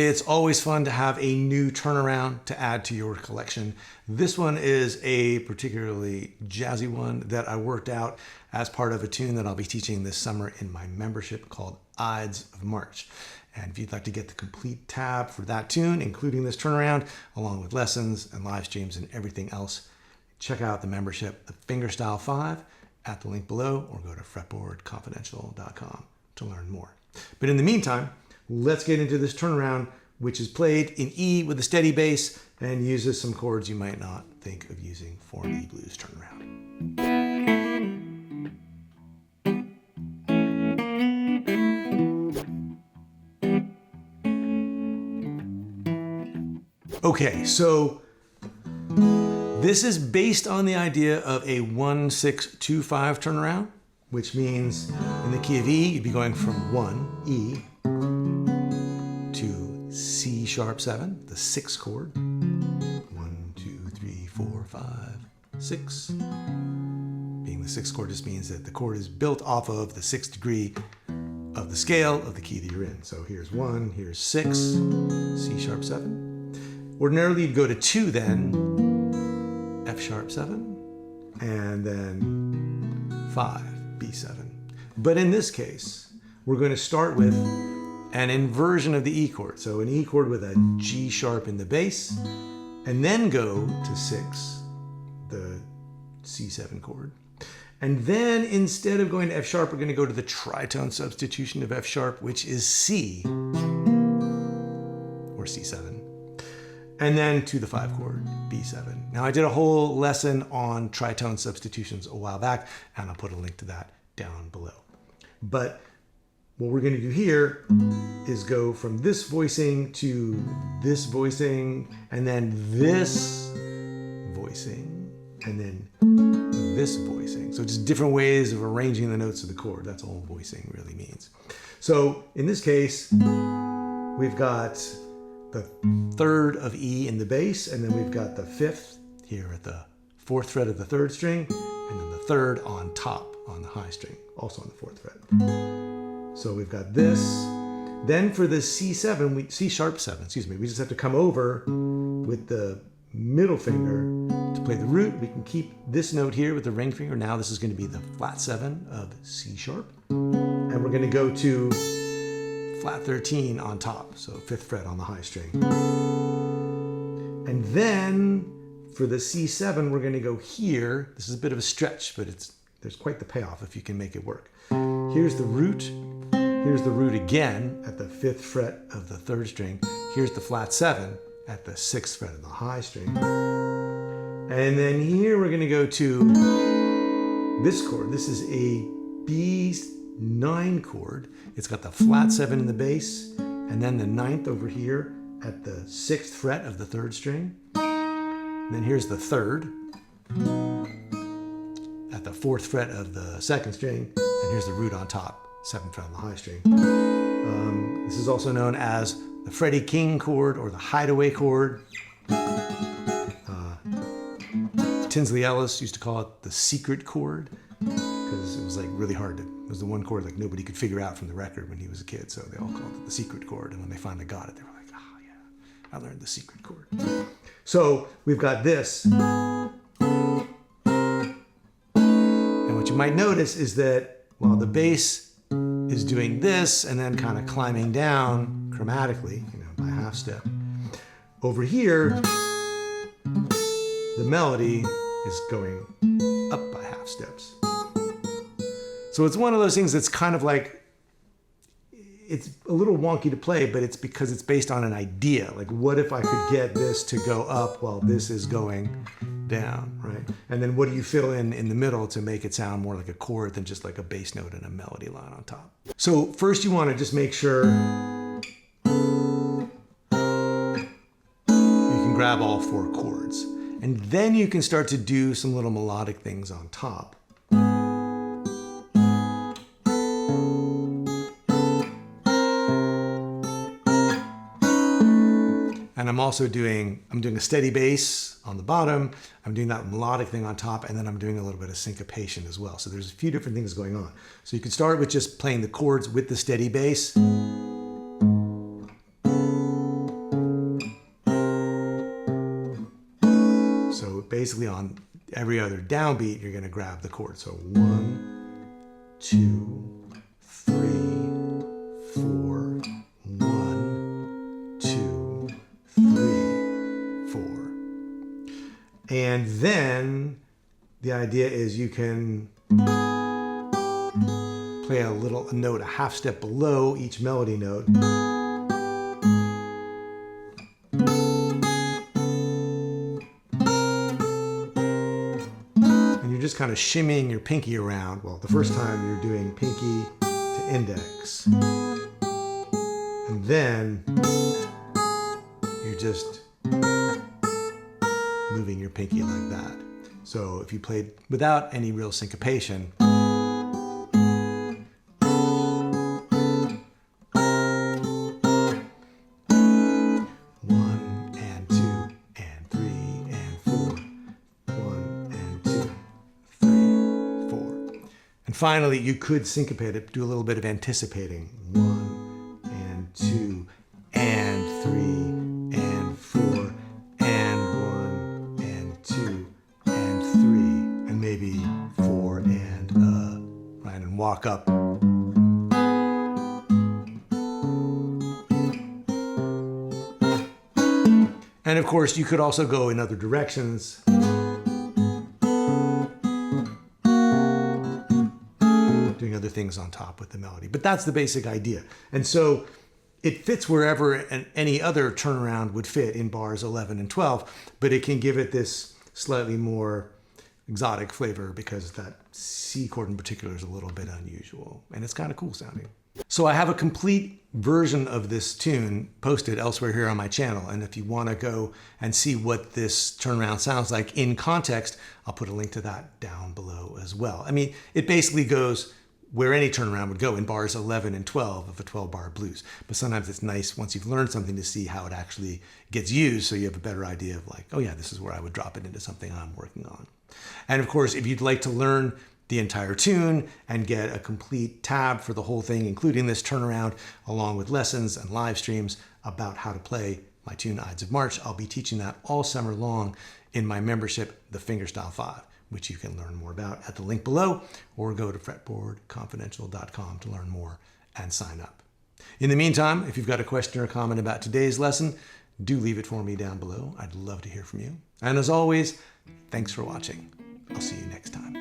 It's always fun to have a new turnaround to add to your collection. This one is a particularly jazzy one that I worked out as part of a tune that I'll be teaching this summer in my membership called Ides of March. And if you'd like to get the complete tab for that tune, including this turnaround, along with lessons and live streams and everything else, check out the membership, the Fingerstyle 5, at the link below, or go to fretboardconfidential.com to learn more. But in the meantime, let's get into this turnaround, which is played in E with a steady bass and uses some chords you might not think of using for an E blues turnaround. Okay, so this is based on the idea of a 1-6-2-5 turnaround, which means in the key of E, you'd be going from 1, E, to C sharp 7, the 6th chord. 1, 2, 3, 4, 5, 6. Being the 6th chord just means that the chord is built off of the 6th degree of the scale of the key that you're in. So here's 1, here's 6, C sharp 7. Ordinarily, you'd go to 2 then, F sharp 7, and then 5, B7. But in this case, we're going to start with an inversion of the E chord. So an E chord with a G sharp in the bass, and then go to 6, the C7 chord. And then instead of going to F sharp, we're going to go to the tritone substitution of F sharp, which is C, or C7. And then to the 5 chord, B7. Now I did a whole lesson on tritone substitutions a while back, and I'll put a link to that down below. But what we're going to do here is go from this voicing to this voicing, and then this voicing, and then this voicing. So just different ways of arranging the notes of the chord. That's all voicing really means. So in this case, we've got the 3rd of E in the bass, and then we've got the 5th here at the 4th fret of the 3rd string, and then the 3rd on top on the high string, also on the 4th fret. So we've got this. Then for the C7, C sharp 7, excuse me, we just have to come over with the middle finger to play the root. We can keep this note here with the ring finger. Now this is going to be the flat 7 of C sharp, and we're going to go to flat 13 on top, so 5th fret on the high string. And then for the C7, we're going to go here. This is a bit of a stretch, but there's quite the payoff if you can make it work. Here's the root. Here's the root again at the 5th fret of the 3rd string. Here's the flat 7 at the 6th fret of the high string. And then here we're going to go to this chord. This is a B9 chord. It's got the flat 7 in the bass, and then the 9th over here at the 6th fret of the 3rd string. And then here's the 3rd at the 4th fret of the 2nd string, and here's the root on top, 7th fret on the high string. This is also known as the Freddie King chord or the hideaway chord. Tinsley Ellis used to call it the secret chord, because it was like really hard to, it was the one chord like nobody could figure out from the record when he was a kid, so they all called it the secret chord, and when they finally got it, they were like, oh yeah, I learned the secret chord. So we've got this, and what you might notice is that while the bass is doing this and then kind of climbing down chromatically, by half step, over here, the melody is going up by half steps. So it's one of those things that's kind of like, it's a little wonky to play, but it's because it's based on an idea. Like, what if I could get this to go up while this is going down, right? And then what do you fill in the middle to make it sound more like a chord than just like a bass note and a melody line on top? So first you want to just make sure you can grab all 4 chords. And then you can start to do some little melodic things on top. And I'm doing a steady bass on the bottom, I'm doing that melodic thing on top, and then I'm doing a little bit of syncopation as well. So there's a few different things going on. So you can start with just playing the chords with the steady bass. So basically on every other downbeat, you're going to grab the chord. So 1, 2, 3, 4, 1, 2, 3, 4. And then the idea is you can play a note a half step below each melody note. And you're just kind of shimmying your pinky around. Well, the first time you're doing pinky to index. And then you're just moving your pinky like that. So if you played without any real syncopation, finally, you could syncopate it, do a little bit of anticipating. 1 and 2 and 3 and 4 and 1 and 2 and 3 and maybe 4 and right, and walk up. And of course, you could also go in other directions. Doing other things on top with the melody. But that's the basic idea. And so it fits wherever any other turnaround would fit in bars 11 and 12, but it can give it this slightly more exotic flavor because that C chord in particular is a little bit unusual and it's kind of cool sounding. So I have a complete version of this tune posted elsewhere here on my channel, and if you want to go and see what this turnaround sounds like in context, I'll put a link to that down below as well. I mean, it basically goes where any turnaround would go in bars 11 and 12 of a 12-bar blues. But sometimes it's nice once you've learned something to see how it actually gets used, so you have a better idea of like, oh yeah, this is where I would drop it into something I'm working on. And of course, if you'd like to learn the entire tune and get a complete tab for the whole thing, including this turnaround, along with lessons and live streams about how to play my tune Ides of March, I'll be teaching that all summer long in my membership, the Fingerstyle 5. Which you can learn more about at the link below, or go to fretboardconfidential.com to learn more and sign up. In the meantime, if you've got a question or comment about today's lesson, do leave it for me down below. I'd love to hear from you. And as always, thanks for watching. I'll see you next time.